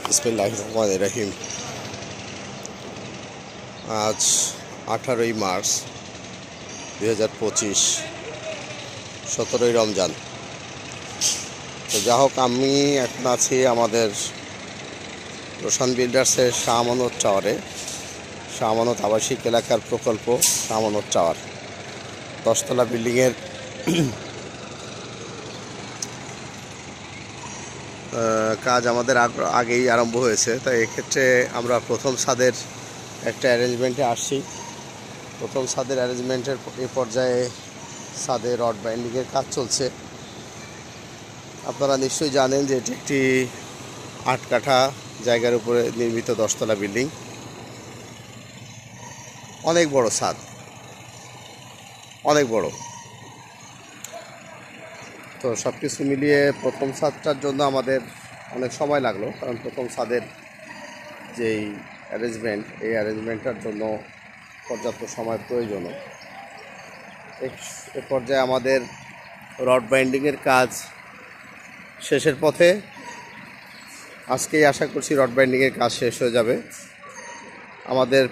বিসমিল্লাহির রহমানির রহিম। আজ 18ই মার্চ 2025, 17ই রমজান। তো যা হোক, আমি এখন আছি আমাদের রোশন বিল্ডার্সের শাহ আমানত টাওয়ারে। শাহ আমানত আবাসিক এলাকার প্রকল্প শাহ আমানত টাওয়ার 10তলা বিল্ডিংয়ের কাজ আমাদের আগেই আরম্ভ হয়েছে। তাই এক্ষেত্রে আমরা প্রথম ছাদের একটা অ্যারেঞ্জমেন্টে আসছি। প্রথম ছাদের অ্যারেঞ্জমেন্টের এই পর্যায়ে ছাদে রড বাইন্ডিংয়ের কাজ চলছে। আপনারা নিশ্চয়ই জানেন যে এটি একটি 8 কাঠা জায়গার উপরে নির্মিত 10তলা বিল্ডিং। অনেক বড় ছাদ, অনেক বড়। তো সব কিছু মিলিয়ে প্রথম ছাদটার জন্য আমাদের অনেক সময় লাগলো, কারণ প্রথম ছাদের যেই অ্যারেঞ্জমেন্ট, এই অ্যারেঞ্জমেন্টটার জন্য পর্যাপ্ত সময় প্রয়োজন। এ পর্যায়ে আমাদের রড বাইন্ডিংয়ের কাজ শেষের পথে। আজকেই আশা করছি রড বাইন্ডিংয়ের কাজ শেষ হয়ে যাবে। আমাদের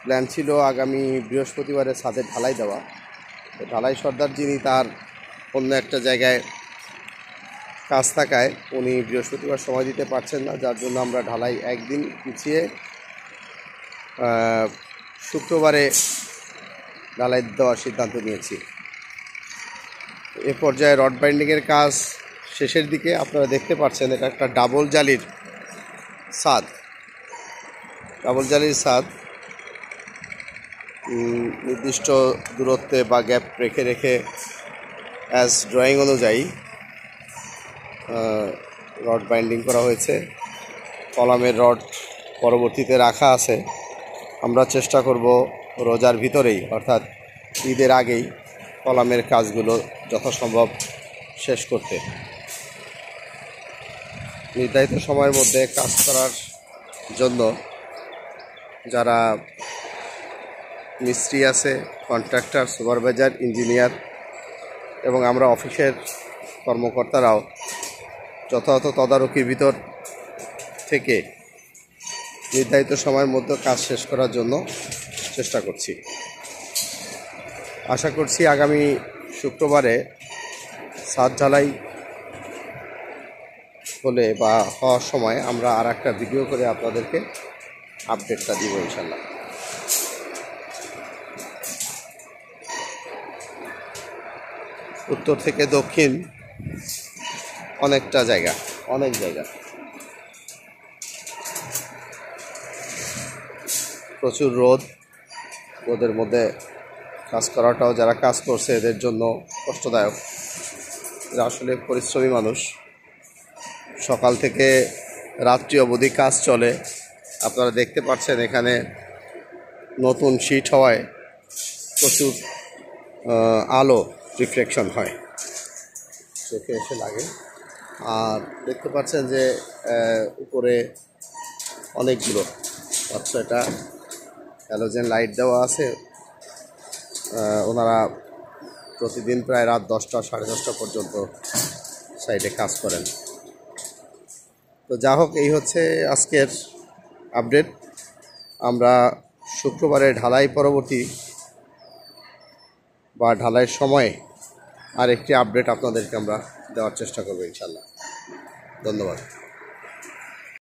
প্ল্যান ছিল আগামী বৃহস্পতিবারে ছাদে ঢালাই দেওয়া। ঢালাই সর্দার যিনি, তার অন্য একটা জায়গায় কাজ থাকায় উনি বৃহস্পতিবার সময় দিতে পারছেন না, যার জন্য আমরা ঢালাই একদিন পিছিয়ে শুক্রবারে ঢালাই দেওয়ার সিদ্ধান্ত নিয়েছি। এ পর্যায়ে রড বাইন্ডিংয়ের কাজ শেষের দিকে। আপনারা দেখতে পাচ্ছেন এটা একটা ডাবল জালির ছাদ। ডাবল জালির ছাদ নির্দিষ্ট দূরত্বে বা গ্যাপ রেখে রেখে অ্যাজ ড্রয়িং অনুযায়ী রড বাইন্ডিং করা হয়েছে। কলামের রড পরবর্তীতে রাখা আছে। আমরা চেষ্টা করব রোজার ভিতরেই, অর্থাৎ ঈদের আগেই কলামের কাজগুলো যথাসম্ভব শেষ করতে। নির্ধারিত সময়ের মধ্যে কাজ করার জন্য যারা মিস্ত্রি আছে, কন্ট্রাক্টর, সুপারভাইজার, ইঞ্জিনিয়ার এবং আমরা অফিসের কর্মকর্তারাও যথাযথ তদারকির ভিতর থেকে নির্ধারিত সময়ের মধ্যে কাজ শেষ করার জন্য চেষ্টা করছি। আশা করছি আগামী শুক্রবারে ছাদ ঢালাই হলে বা হওয়ার সময় আমরা আর একটা ভিডিও করে আপনাদেরকে আপডেটটা দিব ইনশাল্লাহ। উত্তর থেকে দক্ষিণ অনেকটা জায়গা, অনেক জায়গা, প্রচুর রোদের মধ্যে কাজ করাটাও যারা কাজ করছে এদের জন্য কষ্টদায়ক। এরা আসলে পরিশ্রমী মানুষ। সকাল থেকে রাত্রি অবধি কাজ চলে। আপনারা দেখতে পাচ্ছেন এখানে নতুন শীট হওয়ায় প্রচুর আলো রিফ্লেকশন হয়, চোখে এসে লাগে। আর দেখতে পাচ্ছেন যে উপরে অনেকগুলো এটা হ্যালোজেন লাইট দেওয়া আছে। ওনারা প্রতিদিন প্রায় রাত 10টা, 10:30 পর্যন্ত সাইডে কাজ করেন। তো যা হোক, এই হচ্ছে আজকের আপডেট। আমরা শুক্রবারে ঢালাই পরবর্তী বা ঢালাইয়ের সময় আর একটি আপডেট আপনাদেরকে আমরা দেওয়ার চেষ্টা করবো ইনশাল্লাহ। ধন্যবাদ।